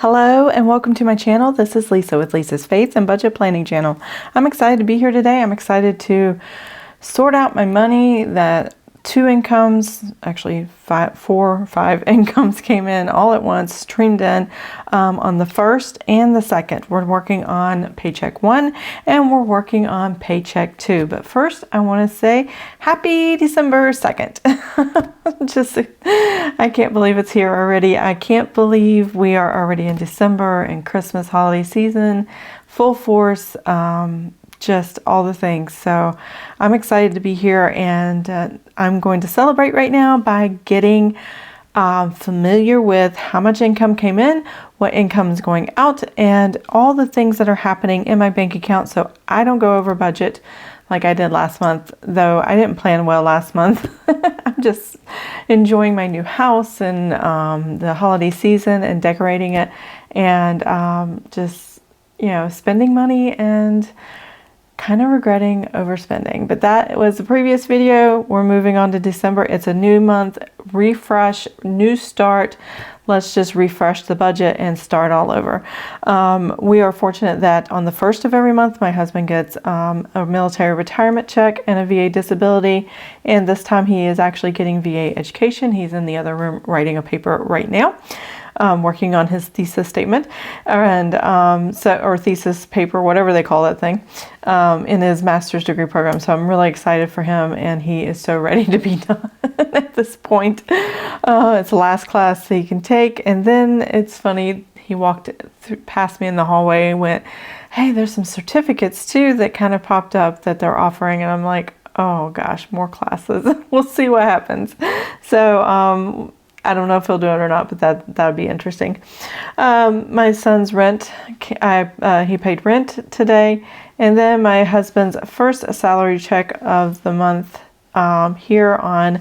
Hello and welcome to my channel. This is Lisa with Lisa's Faith and Budget Planning channel. I'm excited to be here today. I'm excited to sort out my money. That two incomes, actually four or five incomes came in all at once, streamed in on the 1st and the 2nd. We're working on Paycheck 1 and we're working on Paycheck 2. But first I want to say happy December 2nd. I can't believe it's here already. I can't believe we are already in December and Christmas holiday season, full force. Just all the things. So I'm excited to be here, and I'm going to celebrate right now by getting familiar with how much income came in, what income is going out, and all the things that are happening in my bank account so I don't go over budget like I did last month, though I didn't plan well last month. I'm just enjoying my new house and the holiday season and decorating it, and just, spending money and kind of regretting overspending. But that was the previous video. We're moving on to December. It's a new month, refresh, new start. Let's just refresh the budget and start all over. We are fortunate that on the 1st of every month, my husband gets a military retirement check and a VA disability. And this time he is actually getting VA education. He's in the other room writing a paper right now. Working on his thesis statement and or thesis paper, whatever they call that thing, in his master's degree program. So I'm really excited for him, and he is so ready to be done at this point. It's the last class he can take, and then it's funny, he walked past me in the hallway and went, "Hey, there's some certificates too that kind of popped up that they're offering," and I'm like, "Oh gosh, more classes." We'll see what happens. So I don't know if he'll do it or not, but that would be interesting. My son's rent, he paid rent today. And then my husband's first salary check of the month here on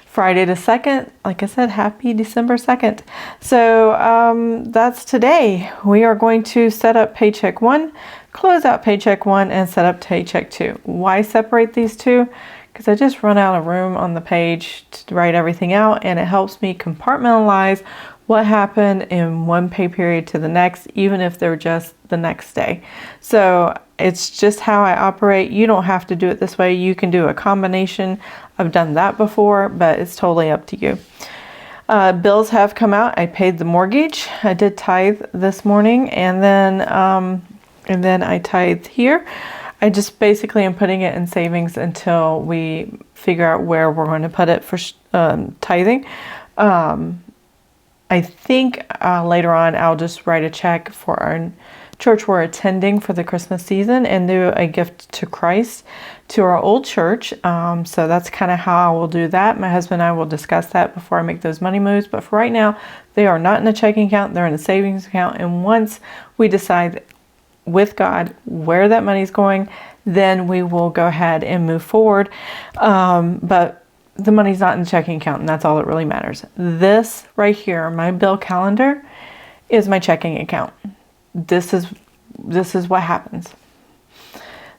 Friday the 2nd. Like I said, happy December 2nd. So that's today. We are going to set up Paycheck 1, close out Paycheck 1, and set up Paycheck 2. Why separate these two? Because I just run out of room on the page to write everything out, and it helps me compartmentalize what happened in one pay period to the next, even if they're just the next day. So it's just how I operate. You don't have to do it this way. You can do a combination. I've done that before, but it's totally up to you. Bills have come out. I paid the mortgage. I did tithe this morning, and then I tithed here. I just basically am putting it in savings until we figure out where we're going to put it for tithing. I think later on I'll just write a check for our church we're attending for the Christmas season and do a gift to Christ to our old church. So that's kind of how I will do that. My husband and I will discuss that before I make those money moves. But for right now, they are not in a checking account. They're in a savings account. And once we decide with God where that money's going, then we will go ahead and move forward. But the money's not in the checking account, and that's all that really matters. This right here, my bill calendar, is my checking account. This is what happens.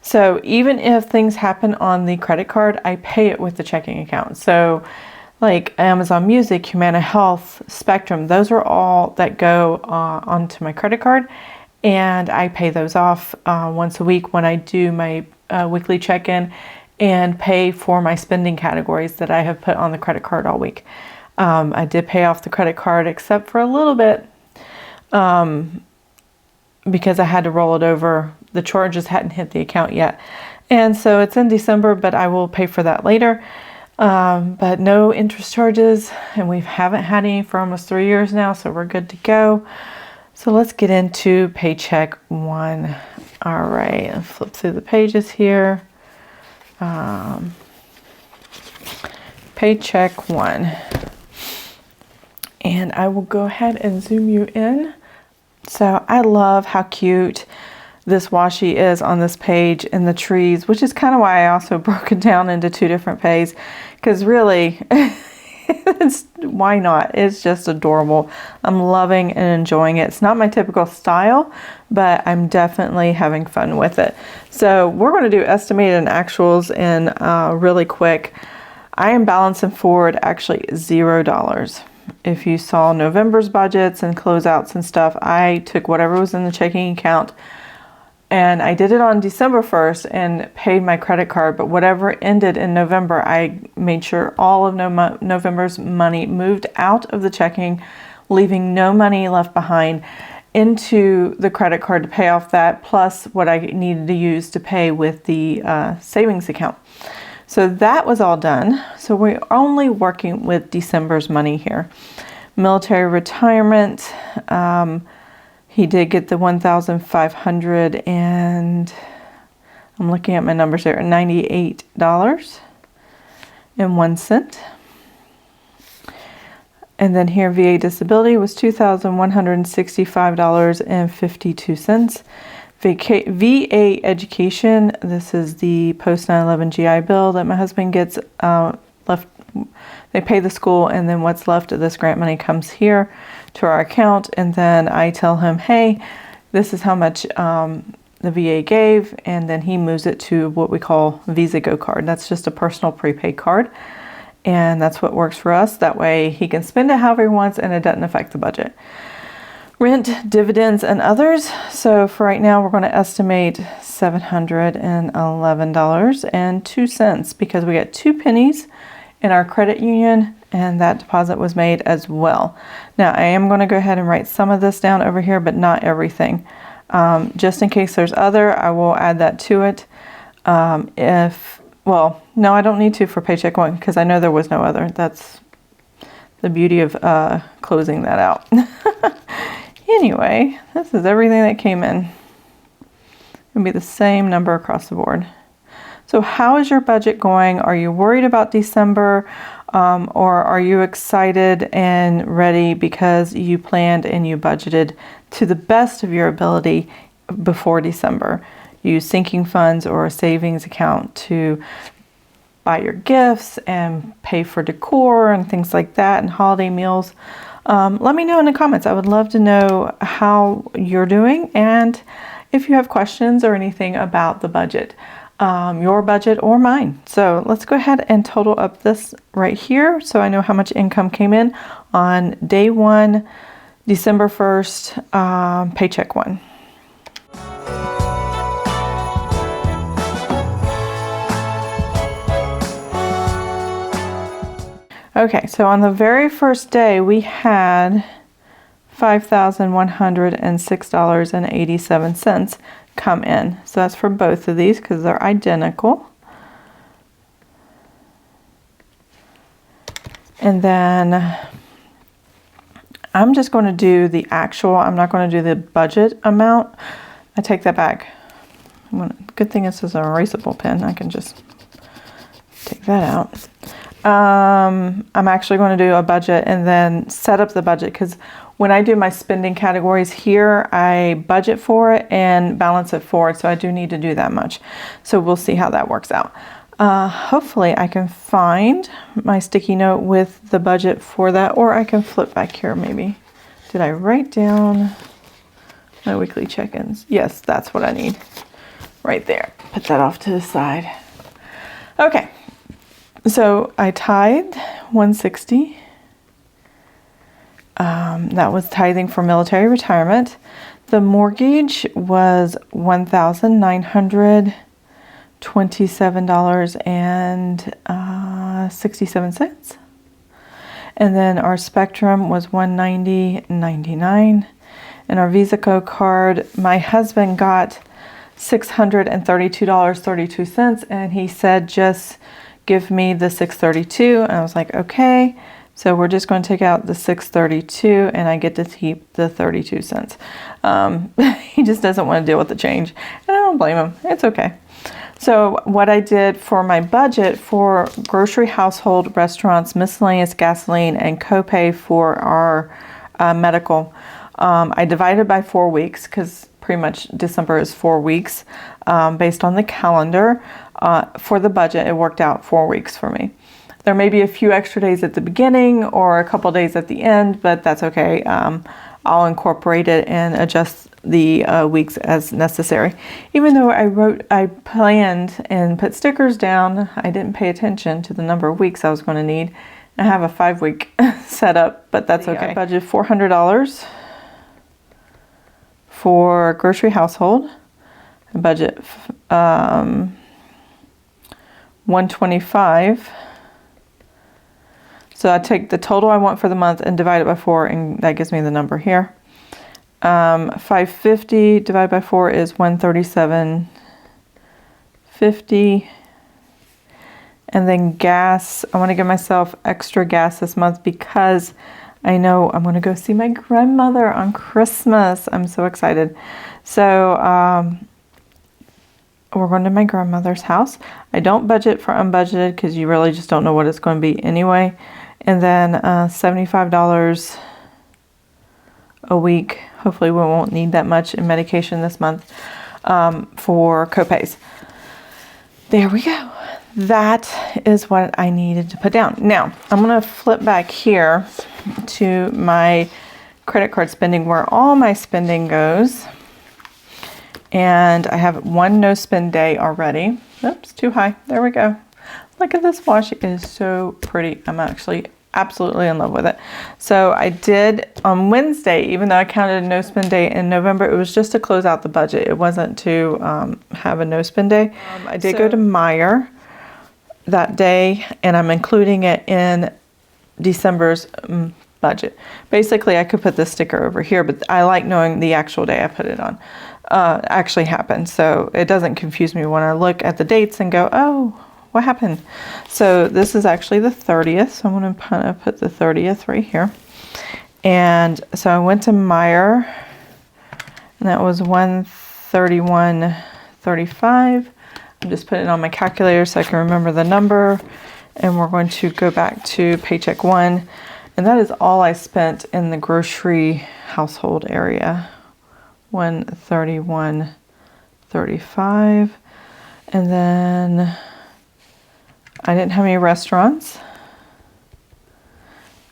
So even if things happen on the credit card, I pay it with the checking account. So like Amazon Music, Humana Health, Spectrum, those are all that go onto my credit card. And I pay those off once a week when I do my weekly check-in and pay for my spending categories that I have put on the credit card all week. I did pay off the credit card except for a little bit because I had to roll it over. The charges hadn't hit the account yet. And so it's in December, but I will pay for that later. But no interest charges, and we haven't had any for almost 3 years now, so we're good to go. So let's get into Paycheck 1. All right, I'll flip through the pages here. Paycheck 1. And I will go ahead and zoom you in. So I love how cute this washi is on this page and the trees, which is kind of why I also broke it down into two different pages. Because really, why not? It's just adorable. I'm loving and enjoying it. It's not my typical style, but I'm definitely having fun with it. So we're going to do estimated and actuals in really quick. I am balancing forward actually $0. if you saw November's budgets and closeouts and stuff, I took whatever was in the checking account and I did it on December 1st and paid my credit card, but whatever ended in November, I made sure all of November's money moved out of the checking, leaving no money left behind, into the credit card to pay off that, plus what I needed to use to pay with the savings account. So that was all done. So we're only working with December's money here. Military retirement, he did get the $1,500 and I'm looking at my numbers here, $98.01. And then here, VA disability was $2,165.52. VA education, this is the post 9/11 GI Bill that my husband gets left. They pay the school, and then what's left of this grant money comes here to our account. And then I tell him, hey, this is how much the VA gave, and then he moves it to what we call Visa Go card. That's just a personal prepaid card. And that's what works for us. That way he can spend it however he wants and it doesn't affect the budget. Rent, dividends, and others. So for right now, we're going to estimate $711.02 because we got 2 pennies in our credit union and that deposit was made as well. Now I am going to go ahead and write some of this down over here, but not everything. Just in case there's other, I will add that to it. Well, no, I don't need to for Paycheck 1 because I know there was no other. That's the beauty of closing that out. Anyway, this is everything that came in. It'll be the same number across the board. So how is your budget going? Are you worried about December? Or are you excited and ready because you planned and you budgeted to the best of your ability before December? Use sinking funds or a savings account to buy your gifts and pay for decor and things like that and holiday meals. Let me know in the comments. I would love to know how you're doing and if you have questions or anything about the budget, your budget or mine. So let's go ahead and total up this right here so I know how much income came in on day 1, December 1st, Paycheck 1. Okay, so on the very first day, we had $5,106.87 come in. So that's for both of these because they're identical. And then I'm just going to do the actual, I'm not going to do the budget amount. I take that back. Good thing this is an erasable pen. I can just take that out. I'm actually going to do a budget and then set up the budget because when I do my spending categories here, I budget for it and balance it forward. So I do need to do that much. So we'll see how that works out. Hopefully I can find my sticky note with the budget for that, or I can flip back here maybe. Did I write down my weekly check-ins? Yes, that's what I need right there. Put that off to the side. Okay. So I tithed $160. That was tithing for military retirement. The mortgage was $1,927.67. And then our Spectrum was $190.99. And our Visa Code card, my husband got $632.32, and he said just give me the $632, and I was like, okay. So we're just going to take out the $632, and I get to keep the 32 cents. He just doesn't want to deal with the change, and I don't blame him. It's okay. So what I did for my budget for grocery, household, restaurants, miscellaneous, gasoline, and copay for our medical, I divided by 4 weeks because pretty much December is 4 weeks based on the calendar. For the budget, it worked out 4 weeks for me. There may be a few extra days at the beginning or a couple days at the end, but that's okay. I'll incorporate it and adjust the weeks as necessary. Even though I planned and put stickers down, I didn't pay attention to the number of weeks I was going to need. I have a 5-week setup, but that's okay. I budgeted $400 for grocery household. I budget $125. So I take the total I want for the month and divide it by 4, and that gives me the number here. $550 divided by 4 is $137.50. And then gas, I want to give myself extra gas this month because I know I'm going to go see my grandmother on Christmas. I'm so excited. So we're going to my grandmother's house. I don't budget for unbudgeted because you really just don't know what it's going to be anyway. And then $75 a week. Hopefully we won't need that much in medication this month for copays. There we go. That is what I needed to put down. Now, I'm going to flip back here to my credit card spending where all my spending goes. And I have one no spend day already. Oops, too high. There we go. Look at this wash. It is so pretty. I'm actually absolutely in love with it. So I did on Wednesday, even though I counted a no spend day in November, it was just to close out the budget. It wasn't to have a no spend day. I did go to Meijer that day, and I'm including it in December's budget. Basically, I could put this sticker over here, but I like knowing the actual day I put it on actually happened. So it doesn't confuse me when I look at the dates and go, oh, what happened? So this is actually the 30th. So I'm going to kind of put the 30th right here. And so I went to Meijer, and that was $131.35. I'm just putting it on my calculator so I can remember the number. And we're going to go back to Paycheck 1. And that is all I spent in the grocery household area. $131.35. And then I didn't have any restaurants.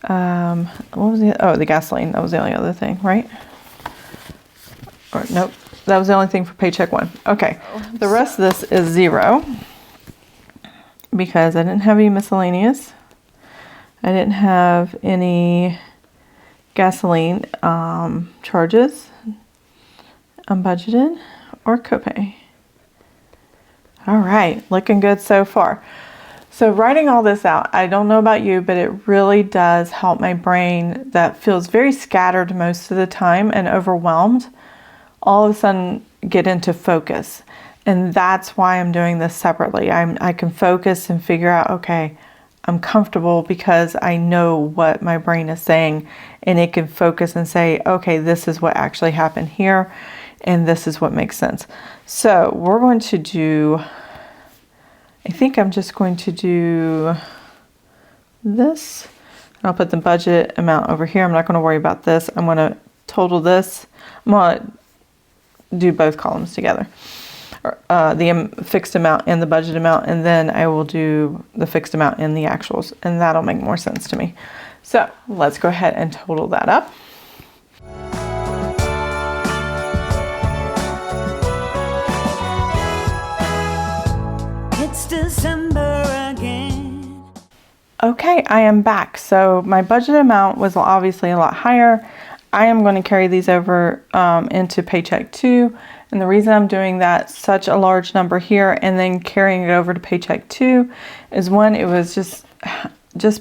What was the gasoline. That was the only other thing, right? Or nope. That was the only thing for Paycheck 1. Okay. The rest of this is zero because I didn't have any miscellaneous. I didn't have any gasoline charges, unbudgeted, or copay. All right, looking good so far. So writing all this out, I don't know about you, but it really does help my brain that feels very scattered most of the time and overwhelmed, all of a sudden get into focus. And that's why I'm doing this separately. I can focus and figure out, okay, I'm comfortable because I know what my brain is saying, and it can focus and say, okay, this is what actually happened here, and this is what makes sense. So we're going to do, I think I'm just going to do this. I'll put the budget amount over here. I'm not going to worry about this. I'm going to total this. I'm going to do both columns together. The fixed amount and the budget amount, and then I will do the fixed amount and the actuals, and that'll make more sense to me. So let's go ahead and total that up. It's December again. Okay, I am back. So my budget amount was obviously a lot higher. I am going to carry these over into Paycheck 2. And the reason I'm doing that, such a large number here, and then carrying it over to Paycheck 2 is one, it was just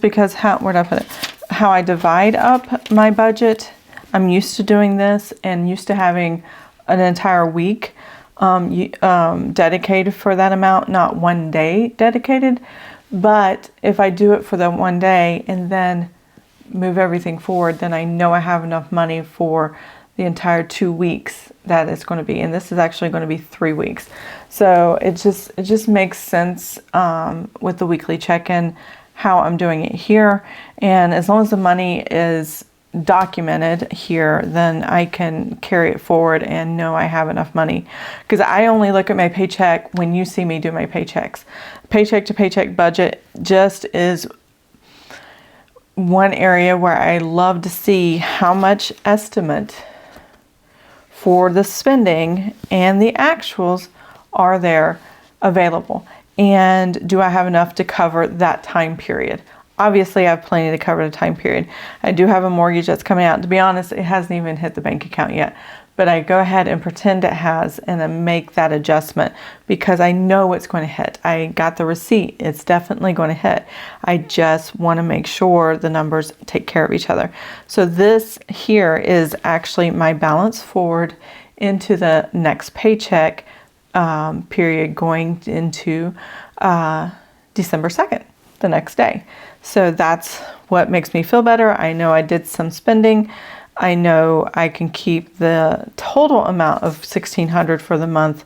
because where'd I put it? How I divide up my budget. I'm used to doing this and used to having an entire week dedicated for that amount, not one day dedicated. But if I do it for the one day and then move everything forward, then I know I have enough money for the entire 2 weeks that it's going to be, and this is actually going to be 3 weeks. So it just makes sense with the weekly check-in how I'm doing it here, and as long as the money is documented here, then I can carry it forward and know I have enough money, because I only look at my paycheck when you see me do my paychecks. Paycheck to paycheck budget just is one area where I love to see how much estimate for the spending and the actuals are there available, and do I have enough to cover that time period. obviously I have plenty to cover the time period. I do have a mortgage that's coming out. To be honest, it hasn't even hit the bank account yet. But I go ahead and pretend it has and then make that adjustment because I know it's going to hit. I got the receipt. It's definitely going to hit. I just want to make sure the numbers take care of each other. So this here is actually my balance forward into the next paycheck period going into December 2nd, the next day. So that's what makes me feel better. I know I did some spending. I know I can keep the total amount of $1,600 for the month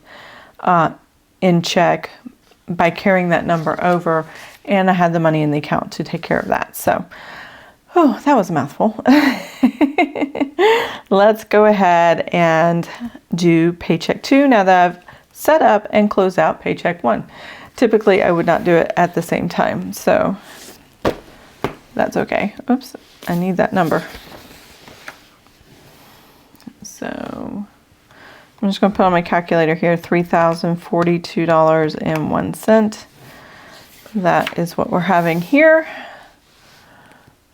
in check by carrying that number over, and I had the money in the account to take care of that. So, oh, that was a mouthful. Let's go ahead and do Paycheck 2 now that I've set up and closed out Paycheck 1. Typically, I would not do it at the same time, so that's okay. Oops, I need that number. So I'm just going to put on my calculator here, $3,042.01. That is what we're having here.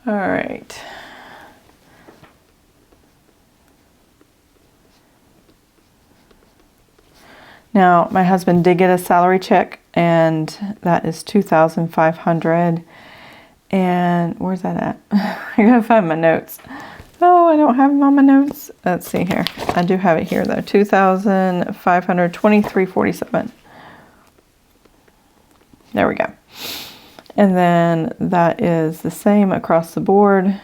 All right. Now, my husband did get a salary check, and that is $2,500. And where's that at? I gotta find my notes. Oh, I don't have them on my notes. Let's see here. I do have it here though. $2,523.47. There we go. And then that is the same across the board.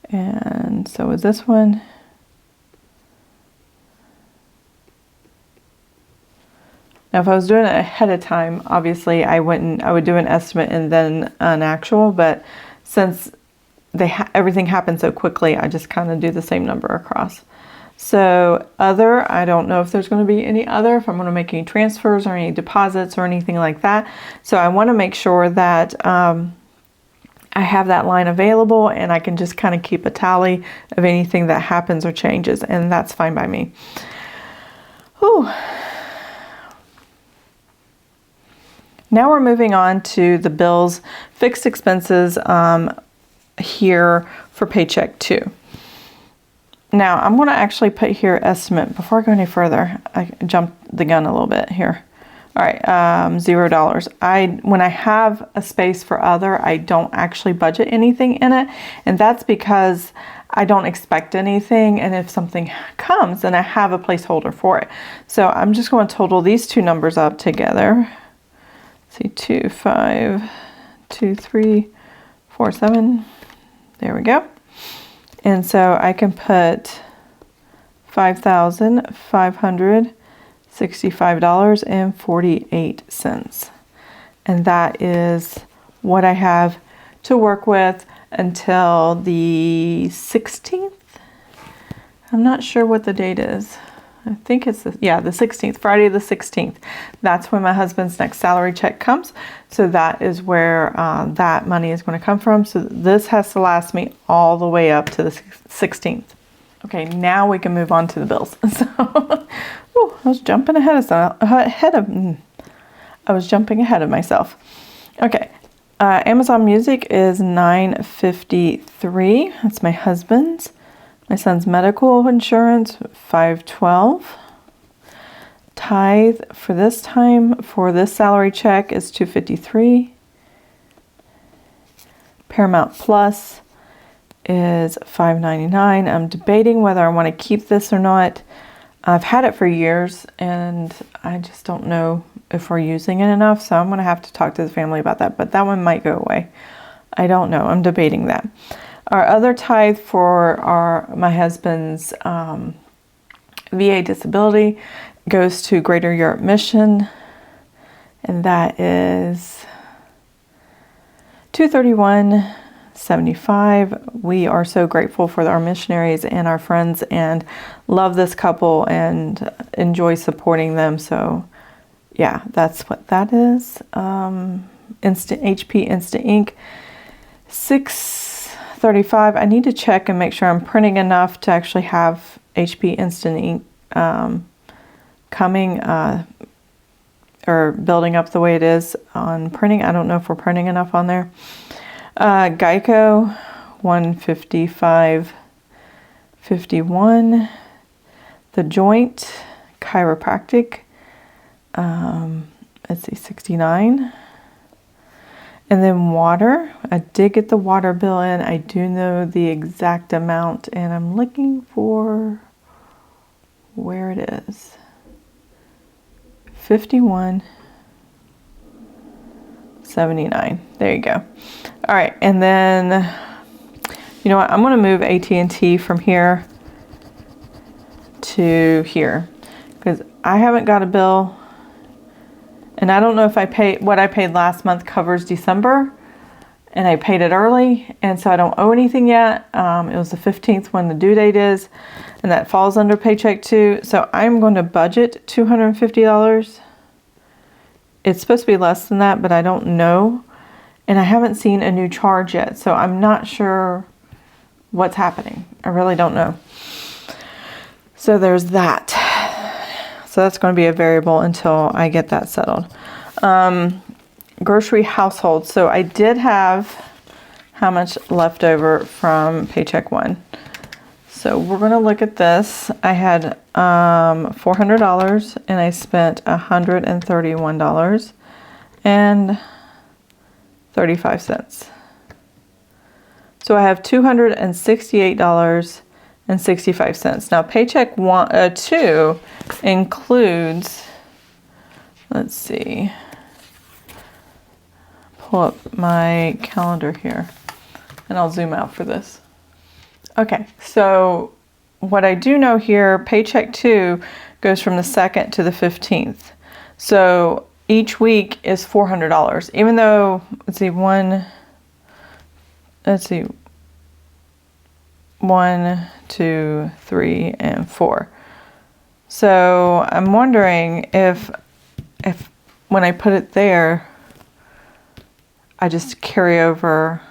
And so is this one. Now, if I was doing it ahead of time, obviously I would do an estimate and then an actual, but since everything happened so quickly, I just kind of do the same number across. So other, I don't know if there's going to be any other, if I'm going to make any transfers or any deposits or anything like that. So I want to make sure that I have that line available and I can just kind of keep a tally of anything that happens or changes, and that's fine by me. Whew. Now we're moving on to the bills, fixed expenses here for Paycheck 2. Now I'm going to actually put here estimate before I go any further. I jumped the gun a little bit here. All right, $0. When I have a space for other, I don't actually budget anything in it, and that's because I don't expect anything, and if something comes, then I have a placeholder for it. So I'm just going to total these two numbers up together. See, 2,523.47. There we go. And so I can put $5,565.48. And that is what I have to work with until the 16th. I'm not sure what the date is. I think it's the 16th, Friday the 16th. That's when my husband's next salary check comes. So that is where that money is going to come from. So this has to last me all the way up to the 16th. Okay, now we can move on to the bills. So I was jumping ahead of myself. Okay, Amazon Music is $9.53. That's my husband's. My son's medical insurance, $512. Tithe for this time, for this salary check, is $253. Paramount Plus is $5.99. I'm debating whether I want to keep this or not. I've had it for years, and I just don't know if we're using it enough, so I'm going to have to talk to the family about that, but that one might go away. I don't know. I'm debating that. Our other tithe for my husband's VA disability goes to Greater Europe Mission, and that is $231.75. We are so grateful for our missionaries and our friends and love this couple and enjoy supporting them. So yeah, that's what that is. HP Instant Ink, $6.35. I need to check and make sure I'm printing enough to actually have HP Instant Ink coming. or building up the way it is on printing. I don't know if we're printing enough on there. Geico, 155.51. The Joint Chiropractic, let's see, 69. And then water, I did get the water bill in. I do know the exact amount, and I'm looking for where it is. 51.79. There you go. All right, and then you know what? I'm going to move AT&T from here to here because I haven't got a bill, and I don't know if I paid what I paid last month covers December, and I paid it early, and so I don't owe anything yet. It was the 15th when the due date is, and that falls under Paycheck too. So I'm going to budget $250. It's supposed to be less than that, but I don't know, and I haven't seen a new charge yet, so I'm not sure what's happening. I really don't know. So there's that. So that's going to be a variable until I get that settled. Grocery household. So I did have how much left over from Paycheck 1. So we're going to look at this. I had $400 and I spent $131.35. So I have $268.65. Now Paycheck 2 includes, let's see, pull up my calendar here and I'll zoom out for this. Okay, so what I do know here, Paycheck 2 goes from the 2nd to the 15th. So each week is $400, even though, let's see, 1, 2, 3, and 4. So I'm wondering if when I put it there, I just carry over,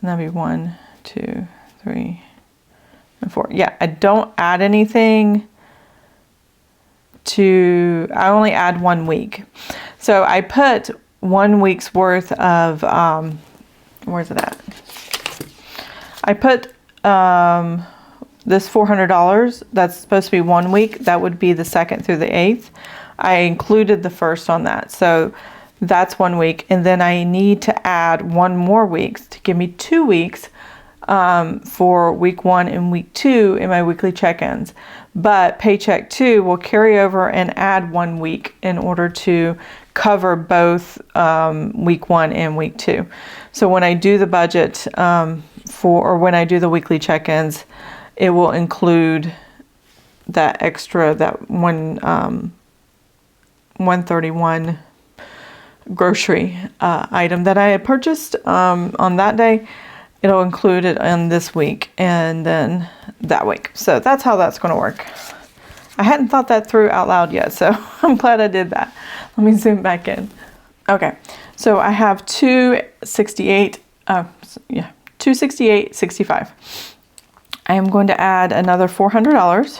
and that'd be 1, 2, 3, and 4. Yeah, I don't add anything I only add 1 week. So I put 1 week's worth of, where's it at? I put this $400, that's supposed to be 1 week. That would be the 2nd through the 8th. I included the 1st on that. So that's 1 week. And then I need to add 1 more week to give me 2 weeks for week 1 and week 2 in my weekly check-ins. But Paycheck 2 will carry over and add 1 week in order to cover both week 1 and week 2. So when I do the budget or when I do the weekly check-ins, it will include that extra, that 131 grocery item that I had purchased on that day. It'll include it in this week and then that week. So that's how that's going to work. I hadn't thought that through out loud yet, so I'm glad I did that. Let me zoom back in. Okay, so I have 268.65. I am going to add another $400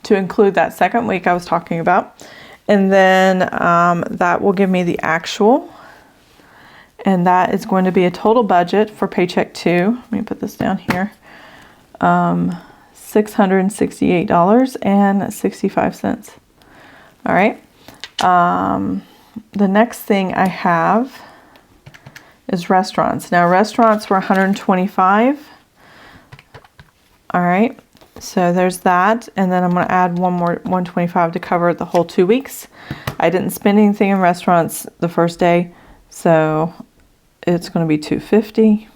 to include that 2nd week I was talking about. And then that will give me the actual. And that is going to be a total budget for Paycheck 2. Let me put this down here. $668.65. All right. The next thing I have is restaurants. Now restaurants were $125. All right. So there's that. And then I'm going to add one more $125 to cover the whole 2 weeks. I didn't spend anything in restaurants the first day, so it's going to be $250.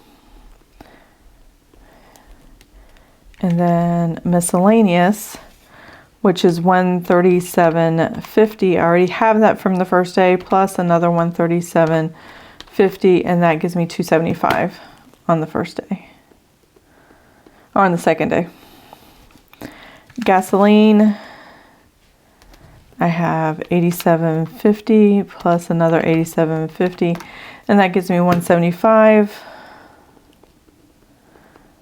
And then miscellaneous, which is $137.50. I already have that from the first day, plus another $137.50, and that gives me $275 on the first day. Or on the second day. Gasoline, I have $87.50 plus another $87.50, and that gives me $175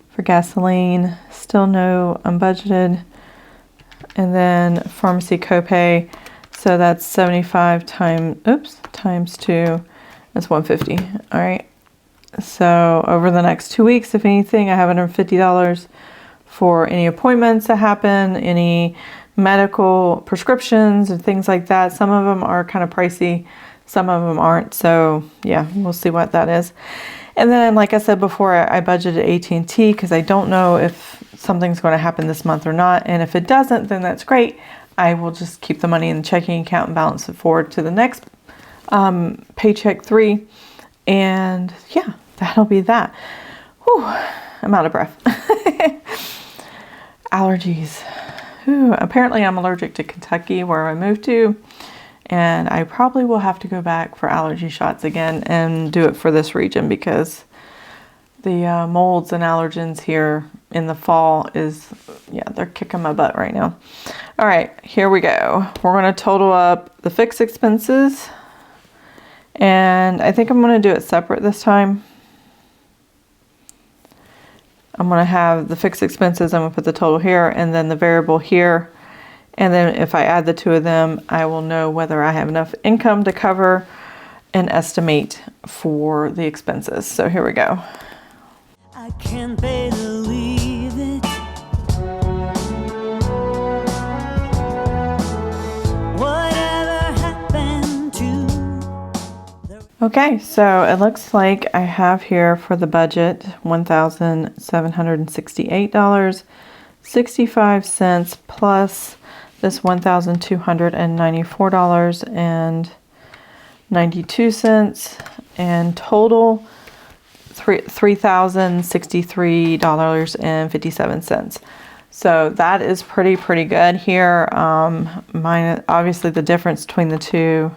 for gasoline. Still no unbudgeted. And then pharmacy copay, So that's 75 times 2, that's 150. All right. So over the next 2 weeks, if anything, I have $150 for any appointments that happen, any medical prescriptions and things like that. Some of them are kind of pricey, some of them aren't. So yeah, we'll see what that is. And then, like I said before, I budgeted AT&T because I don't know if something's going to happen this month or not. And if it doesn't, then that's great. I will just keep the money in the checking account and balance it forward to the next paycheck 3. And yeah, that'll be that. Whew, I'm out of breath. Allergies. Whew, apparently I'm allergic to Kentucky, where I moved to. And I probably will have to go back for allergy shots again and do it for this region, because the molds and allergens here in the fall they're kicking my butt right now. All right, here we go. We're going to total up the fixed expenses. And I think I'm going to do it separate this time. I'm going to have the fixed expenses, I'm going to put the total here, and then the variable here. And then if I add the two of them, I will know whether I have enough income to cover and estimate for the expenses. So here we go. I can't believe it. Whatever happened to... Okay, so it looks like I have here for the budget $1,768.65 plus this $1,294.92 and total $3,063.57. So that is pretty good here. Mine, obviously the difference between the two,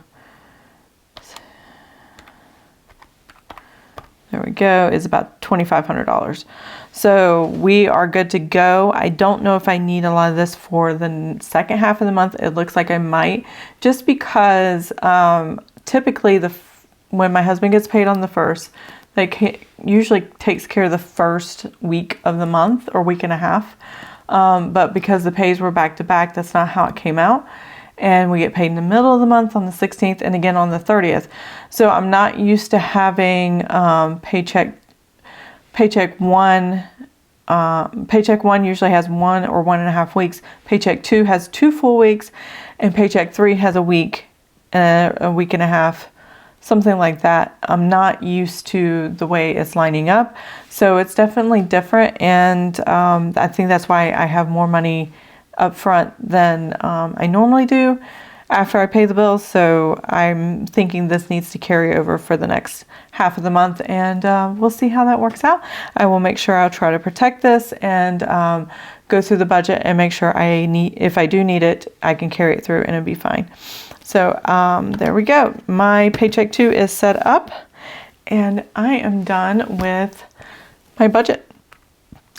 there we go, is about $2,500. So we are good to go. I don't know if I need a lot of this for the second half of the month. It looks like I might, just because typically when my husband gets paid on the 1st, they usually takes care of the first week of the month or week and a half. But because the pays were back to back, that's not how it came out. And we get paid in the middle of the month on the 16th and again on the 30th. So I'm not used to having Paycheck 1. Paycheck 1 usually has 1 or 1.5 weeks. Paycheck 2 has 2 full weeks, and Paycheck 3 has a week and a week and a half, something like that. I'm not used to the way it's lining up, so it's definitely different. And I think that's why I have more money up front than I normally do after I pay the bills. So I'm thinking this needs to carry over for the next half of the month, and we'll see how that works out. I will make sure I'll try to protect this and go through the budget and make sure if I do need it, I can carry it through and it'll be fine. So there we go. My Paycheck 2 is set up, and I am done with my budget.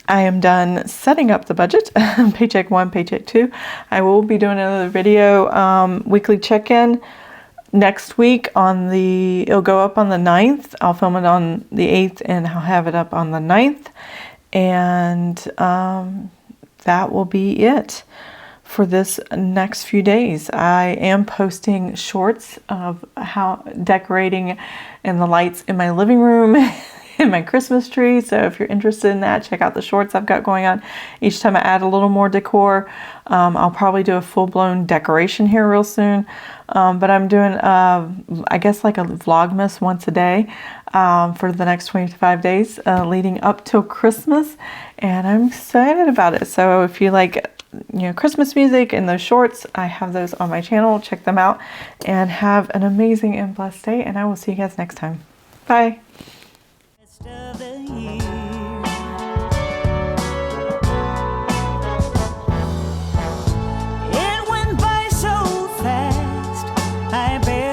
I am done setting up the budget, Paycheck 1, Paycheck 2. I will be doing another video, weekly check-in next week it'll go up on the 9th. I'll film it on the 8th and I'll have it up on the 9th. And that will be it for this next few days. I am posting shorts of how decorating and the lights in my living room in my Christmas tree. So if you're interested in that, check out the shorts I've got going on. Each time I add a little more decor, I'll probably do a full-blown decoration here real soon. But I'm doing, I guess, like a Vlogmas once a day for the next 25 days leading up till Christmas. And I'm excited about it. So if you like, Christmas music and those shorts, I have those on my channel. Check them out and have an amazing and blessed day. And I will see you guys next time. Bye. Of the year. It went by so fast, I barely